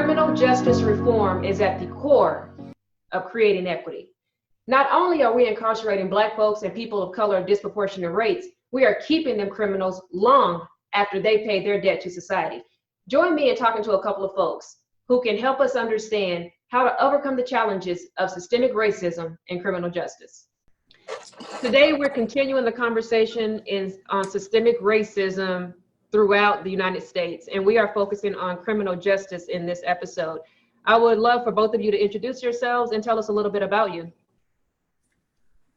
Criminal justice reform is at the core of creating equity. Not only are we incarcerating Black folks and people of color at disproportionate rates, we are keeping them criminals long after they pay their debt to society. Join me in talking to a couple of folks who can help us understand how to overcome the challenges of systemic racism and criminal justice. Today, we're continuing the conversation on systemic racism throughout the United States, and we are focusing on criminal justice in this episode. I would love for both of you to introduce yourselves and tell us a little bit about you.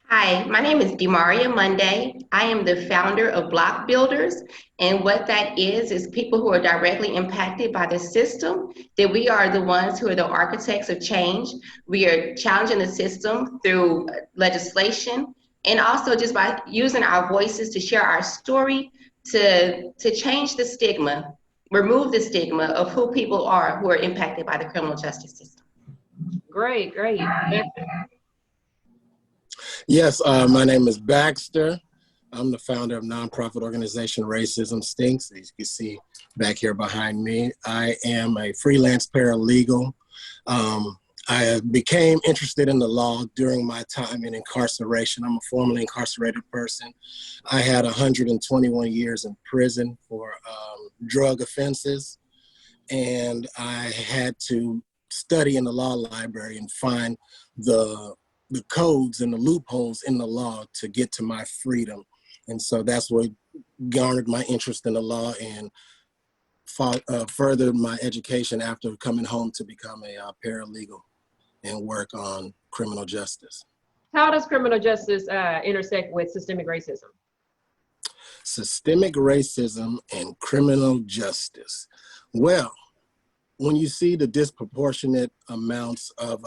Hi, my name is Demaria Monday. I am the founder of Block Builders, and what that is people who are directly impacted by the system, that we are the ones who are the architects of change. We are challenging the system through legislation and also just by using our voices to share our story to change the stigma, remove the stigma of who people are who are impacted by the criminal justice system. Great. Yes, my name is Baxter. I'm the founder of nonprofit organization Racism Stinks, as you can see back here behind me. I am a freelance paralegal. I became interested in the law during my time in incarceration. I'm a formerly incarcerated person. I had 121 years in prison for drug offenses, and I had to study in the law library and find the codes and the loopholes in the law to get to my freedom. And so that's what garnered my interest in the law and furthered my education after coming home to become a paralegal and work on criminal justice. How does criminal justice intersect with systemic racism? Systemic racism and criminal justice. Well, when you see the disproportionate amounts of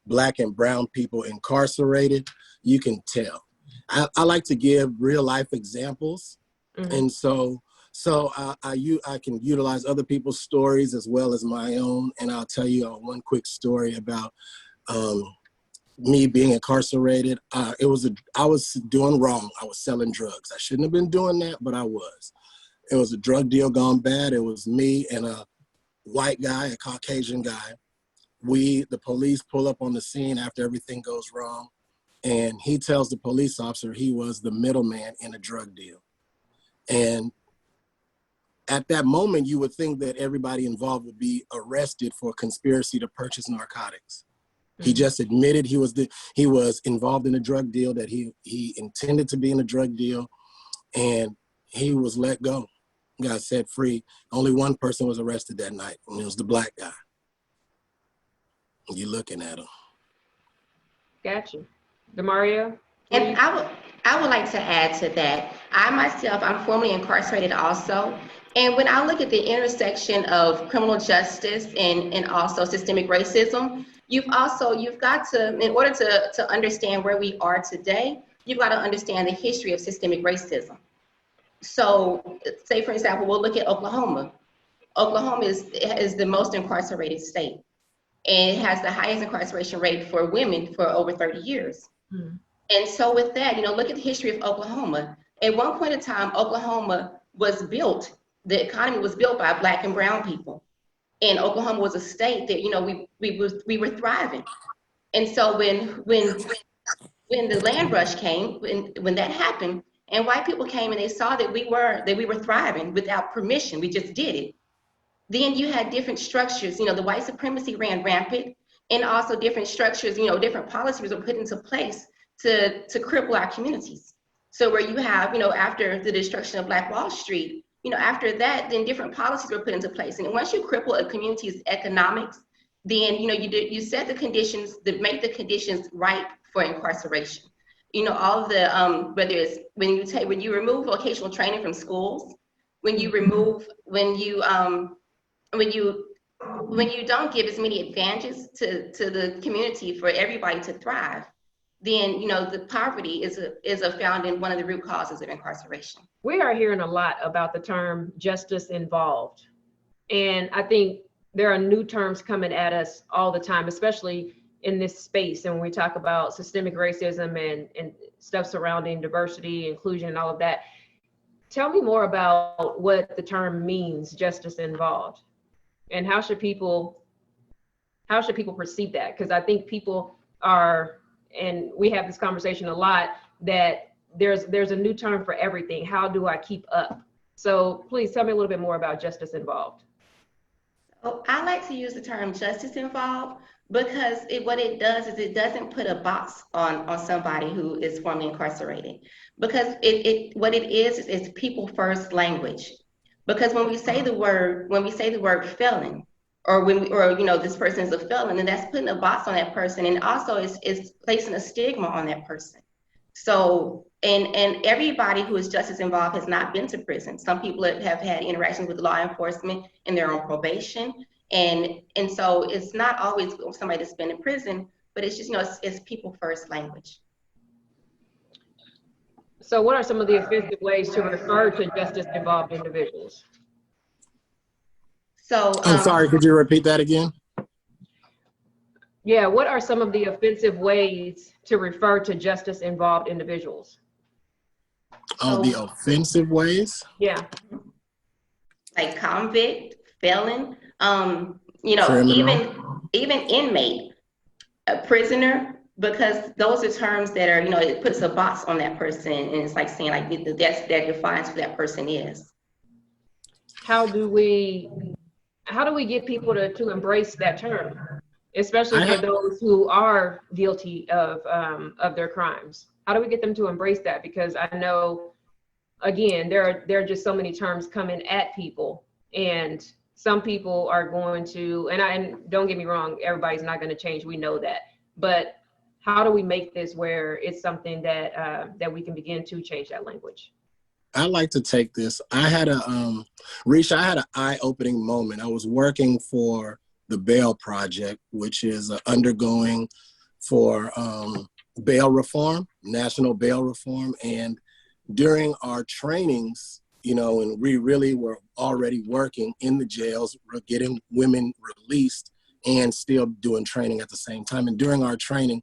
Black and brown people incarcerated, you can tell. I like to give real life examples. Mm-hmm. And so I can utilize other people's stories as well as my own. And I'll tell you one quick story about me being incarcerated. I was doing wrong. I was selling drugs. I shouldn't have been doing that, but I was. It was a drug deal gone bad. It was me and a white guy, a Caucasian guy. The police pull up on the scene after everything goes wrong, and he tells the police officer he was the middleman in a drug deal. And at that moment, you would think that everybody involved would be arrested for conspiracy to purchase narcotics. Mm-hmm. He just admitted he was involved in a drug deal, that he intended to be in a drug deal, and he was let go, got set free. Only one person was arrested that night, and it was the Black guy. You're looking at him. Gotcha. Demaria? And I would like to add to that. I myself, I'm formerly incarcerated also. And when I look at the intersection of criminal justice and also systemic racism, you've got to, in order to understand where we are today, you've got to understand the history of systemic racism. So say, for example, we'll look at Oklahoma. Oklahoma is the most incarcerated state. And it has the highest incarceration rate for women for over 30 years. Mm. And so with that, look at the history of Oklahoma. At one point in time, Oklahoma was built, the economy was built by Black and brown people. And Oklahoma was a state that, we were thriving. And so when the land rush came, when that happened, and white people came and they saw that we were thriving without permission, we just did it. Then you had different structures, the white supremacy ran rampant, and also different structures, different policies were put into place to cripple our communities. So where you have, after the destruction of Black Wall Street, after that, then different policies were put into place. And once you cripple a community's economics, then, you set the conditions that make the conditions ripe for incarceration. All of the, whether it's when you remove vocational training from schools, when you don't give as many advantages to the community for everybody to thrive, then the poverty is found in one of the root causes of incarceration. We are hearing a lot about the term justice involved, and I think there are new terms coming at us all the time, especially in this space. And when we talk about systemic racism and stuff surrounding diversity, inclusion, and all of that, tell me more about what the term means, justice involved. And how should people How should people perceive that? Because I think people are, and we have this conversation a lot, that there's a new term for everything. How do I keep up? So please tell me a little bit more about justice involved. Oh, I like to use the term justice involved because what it does is it doesn't put a box on somebody who is formerly incarcerated. Because what it is people first language. Because when we say the word felon, or this person is a felon, and that's putting a box on that person, and also is placing a stigma on that person. So, and everybody who is justice involved has not been to prison. Some people have had interactions with law enforcement and they're on probation. And so it's not always somebody that's been in prison, but it's just, it's people first language. So what are some of the offensive ways to refer to justice involved individuals? So I'm sorry, could you repeat that again? Yeah, what are some of the offensive ways to refer to justice involved individuals? Oh, the offensive ways? Yeah. Like convict, felon, Criminal. even inmate, a prisoner, because those are terms that are, it puts a box on that person, and it's like saying like that defines who that person is. How do we get people to embrace that term, especially for those who are guilty of their crimes? How do we get them to embrace that? Because I know, again, there are just so many terms coming at people, and some people are going to, and don't get me wrong, everybody's not going to change. We know that, but how do we make this where it's something that we can begin to change that language? I like to take this. I had Risha, I had an eye-opening moment. I was working for the Bail Project, which is undergoing for bail reform, national bail reform. And during our trainings, and we really were already working in the jails, we're getting women released and still doing training at the same time. And during our training,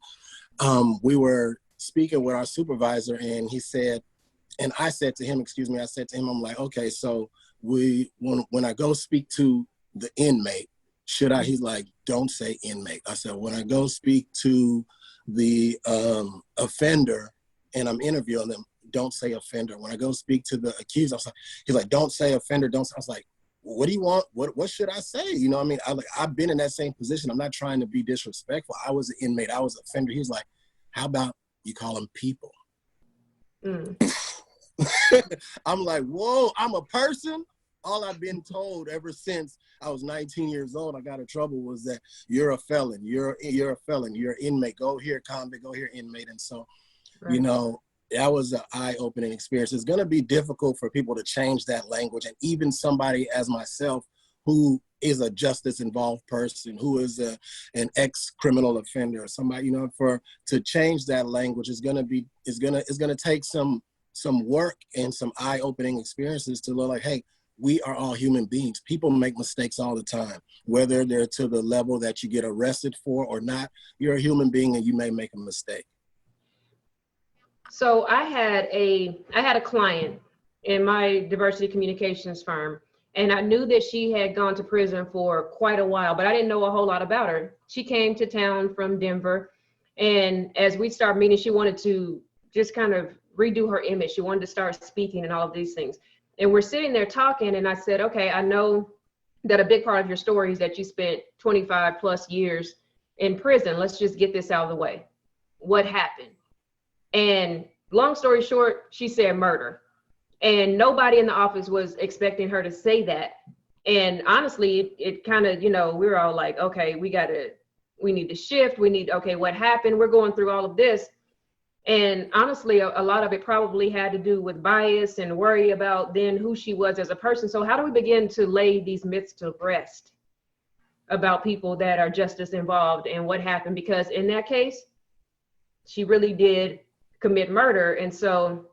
we were speaking with our supervisor, and he said, and I said to him, I'm like, okay, so when I go speak to the inmate, should I? He's like, don't say inmate. I said, when I go speak to the offender and I'm interviewing them, don't say offender. When I go speak to the accused, he's like, don't say offender. Don't. I was like, what do you want? What should I say? I've been in that same position. I'm not trying to be disrespectful. I was an inmate. I was an offender. He was like, how about you call them people? Mm. I'm like, whoa, I'm a person? All I've been told ever since I was 19 years old, I got in trouble, was that you're a felon, you're a felon, you're an inmate, go here, convict, go here, inmate. And so, right. That was an eye-opening experience. It's gonna be difficult for people to change that language. And even somebody as myself, who is a justice-involved person, who is an ex-criminal offender, or somebody, to change that language is gonna take some work and some eye-opening experiences to look like, hey, we are all human beings. People make mistakes all the time, whether they're to the level that you get arrested for or not. You're a human being and you may make a mistake. So I had a client in my diversity communications firm, and I knew that she had gone to prison for quite a while, but I didn't know a whole lot about her. She came to town from Denver, and as we started meeting, she wanted to just kind of redo her image. She wanted to start speaking and all of these things. And we're sitting there talking, and I said, okay, I know that a big part of your story is that you spent 25 plus years in prison. Let's just get this out of the way. What happened? And long story short, she said murder. And nobody in the office was expecting her to say that. And honestly, it kind of, we were all like, okay, we need to shift. Okay, what happened? We're going through all of this. And honestly, a lot of it probably had to do with bias and worry about then who she was as a person. So how do we begin to lay these myths to rest about people that are justice involved and what happened? Because in that case, she really did commit murder. And so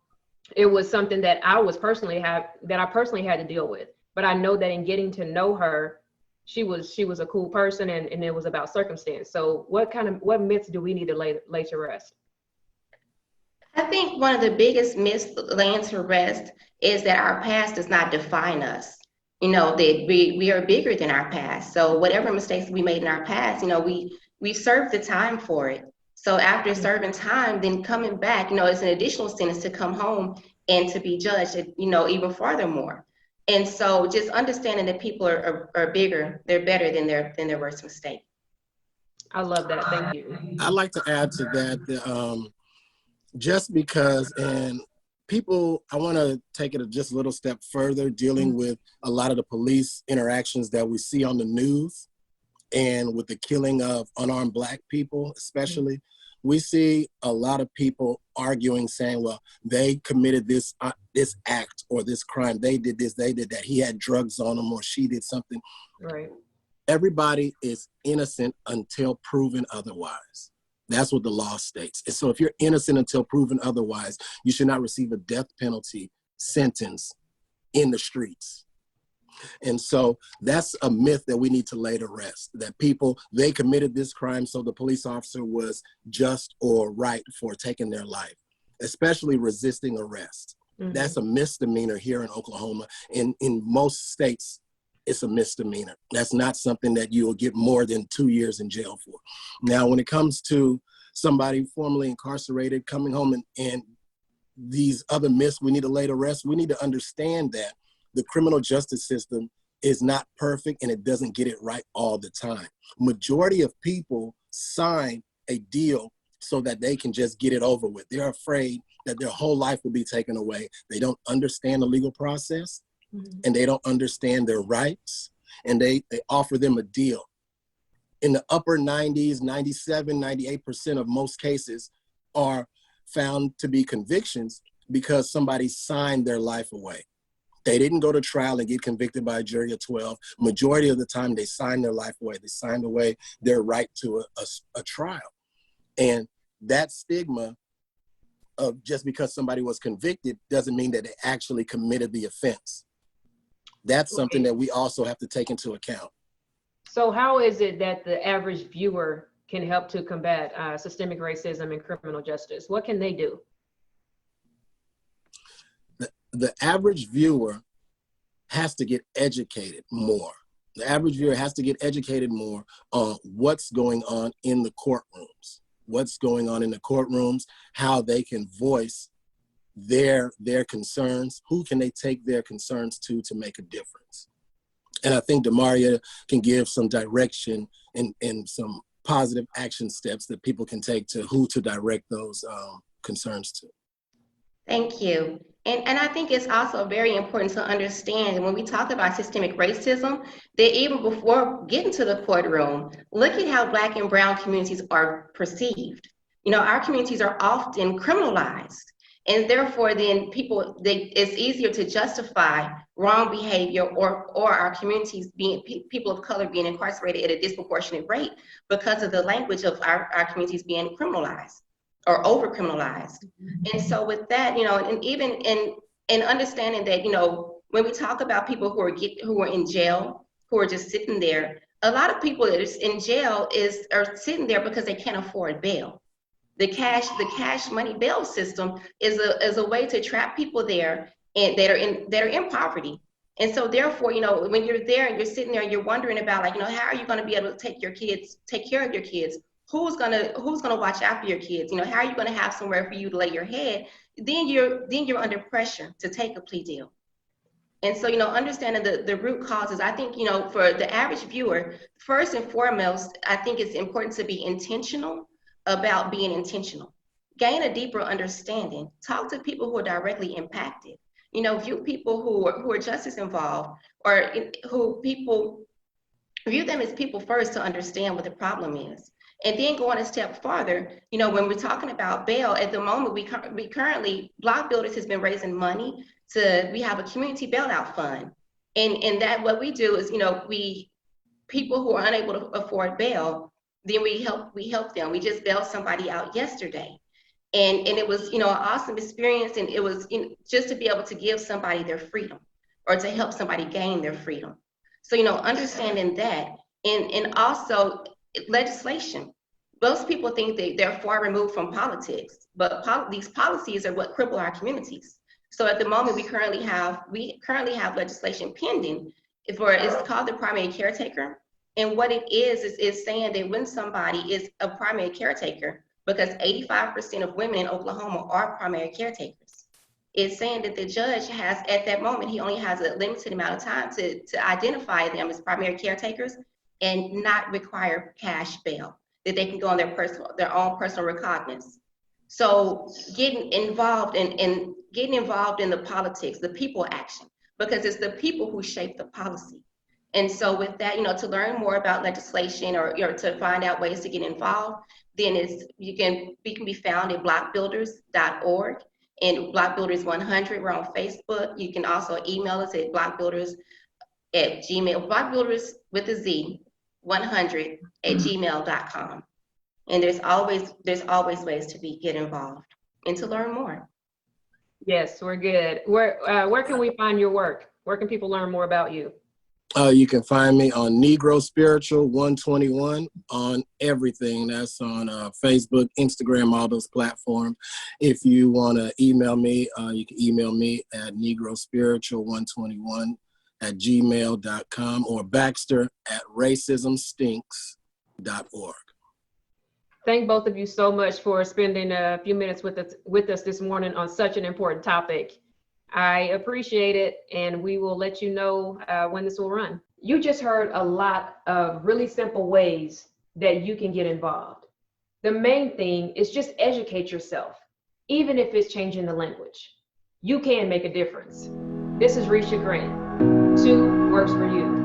it was something that I personally had to deal with. But I know that in getting to know her, she was a cool person, and it was about circumstance. So what myths do we need to lay to rest? I think one of the biggest myths laying to rest is that our past does not define us. that we are bigger than our past. So whatever mistakes we made in our past, we served the time for it. So after serving time, then coming back, it's an additional sentence to come home and to be judged, even furthermore. And so just understanding that people are bigger, they're better than their worst mistake. I love that. Thank you. I'd like to add to that, just because, and people, I want to take it just a little step further, dealing with a lot of the police interactions that we see on the news and with the killing of unarmed Black people, especially. We see a lot of people arguing, saying, well, they committed this act or this crime. They did this, they did that. He had drugs on him or she did something. Right. Everybody is innocent until proven otherwise. That's what the law states. And so if you're innocent until proven otherwise, you should not receive a death penalty sentence in the streets. And so that's a myth that we need to lay to rest, that people, they committed this crime, so the police officer was just or right for taking their life, especially resisting arrest. Mm-hmm. That's a misdemeanor here in Oklahoma. In most states, it's a misdemeanor. That's not something that you will get more than 2 years in jail for. Now, when it comes to somebody formerly incarcerated coming home and these other myths we need to lay to rest, we need to understand that the criminal justice system is not perfect and it doesn't get it right all the time. Majority of people sign a deal so that they can just get it over with. They're afraid that their whole life will be taken away. They don't understand the legal process, and they don't understand their rights, and they offer them a deal. In the upper 90s, 97, 98% of most cases are found to be convictions because somebody signed their life away. They didn't go to trial and get convicted by a jury of 12. Majority of the time, they signed their life away. They signed away their right to a trial. And that stigma of just because somebody was convicted doesn't mean that they actually committed the offense. That's something that we also have to take into account. So how is it that the average viewer can help to combat systemic racism and criminal justice? What can they do? The average viewer has to get educated more. The average viewer has to get educated more on what's going on in the courtrooms, how they can voice their concerns, who can they take their concerns to make a difference. And I think Demaria can give some direction and some positive action steps that people can take to who to direct those concerns to. Thank you. And I think it's also very important to understand when we talk about systemic racism, that even before getting to the courtroom, look at how Black and Brown communities are perceived. Our communities are often criminalized, and therefore then it's easier to justify wrong behavior or our communities being, people of color being incarcerated at a disproportionate rate because of the language of our communities being criminalized or over-criminalized. And so with that, and even in understanding that, when we talk about people who are in jail, who are just sitting there, a lot of people that are in jail are sitting there because they can't afford bail. The cash money bail system is a way to trap people there and that are in poverty. And so therefore, when you're there and you're sitting there and you're wondering about how are you going to be able to take care of your kids? Who's gonna watch after your kids? How are you gonna have somewhere for you to lay your head? Then you're under pressure to take a plea deal. And so, understanding the root causes, I think, for the average viewer, first and foremost, I think it's important to be intentional about being intentional. Gain a deeper understanding. Talk to people who are directly impacted. View people who are justice involved, or view them as people first to understand what the problem is. And then going a step farther, when we're talking about bail, at the moment, we currently, Block Builders has been raising money we have a community bailout fund. And that what we do is, people who are unable to afford bail, then we help them. We just bailed somebody out yesterday. And it was, an awesome experience. And it was just to be able to give somebody their freedom or to help somebody gain their freedom. So, understanding that and also legislation. Most people think they're far removed from politics, but these policies are what cripple our communities. So at the moment, we currently have legislation pending it's called the primary caretaker. And what it is saying that when somebody is a primary caretaker, because 85% of women in Oklahoma are primary caretakers, it's saying that the judge has, at that moment, he only has a limited amount of time to identify them as primary caretakers and not require cash bail, that they can go on their own personal recognizance. So getting involved in the politics, the people action, because it's the people who shape the policy. And so with that, to learn more about legislation or to find out ways to get involved, then we can be found at blockbuilders.org and Block Builders 100. We're on Facebook. You can also email us at blockbuilders@gmail, blockbuilders with a Z, 100@gmail.com. And there's always ways to get involved and to learn more. Yes, we're good. Where can we find your work? Where can people learn more about you? You can find me on Negro Spiritual 121 on everything. That's on Facebook, Instagram, all those platforms. If you want to email me, you can email me at negrospiritual121@gmail.com or Baxter@racismstinks.org. Thank both of you so much for spending a few minutes with us this morning on such an important topic. I appreciate it, and we will let you know when this will run. You just heard a lot of really simple ways that you can get involved. The main thing is just educate yourself, even if it's changing the language. You can make a difference. This is Risha Grant. 2 works for you.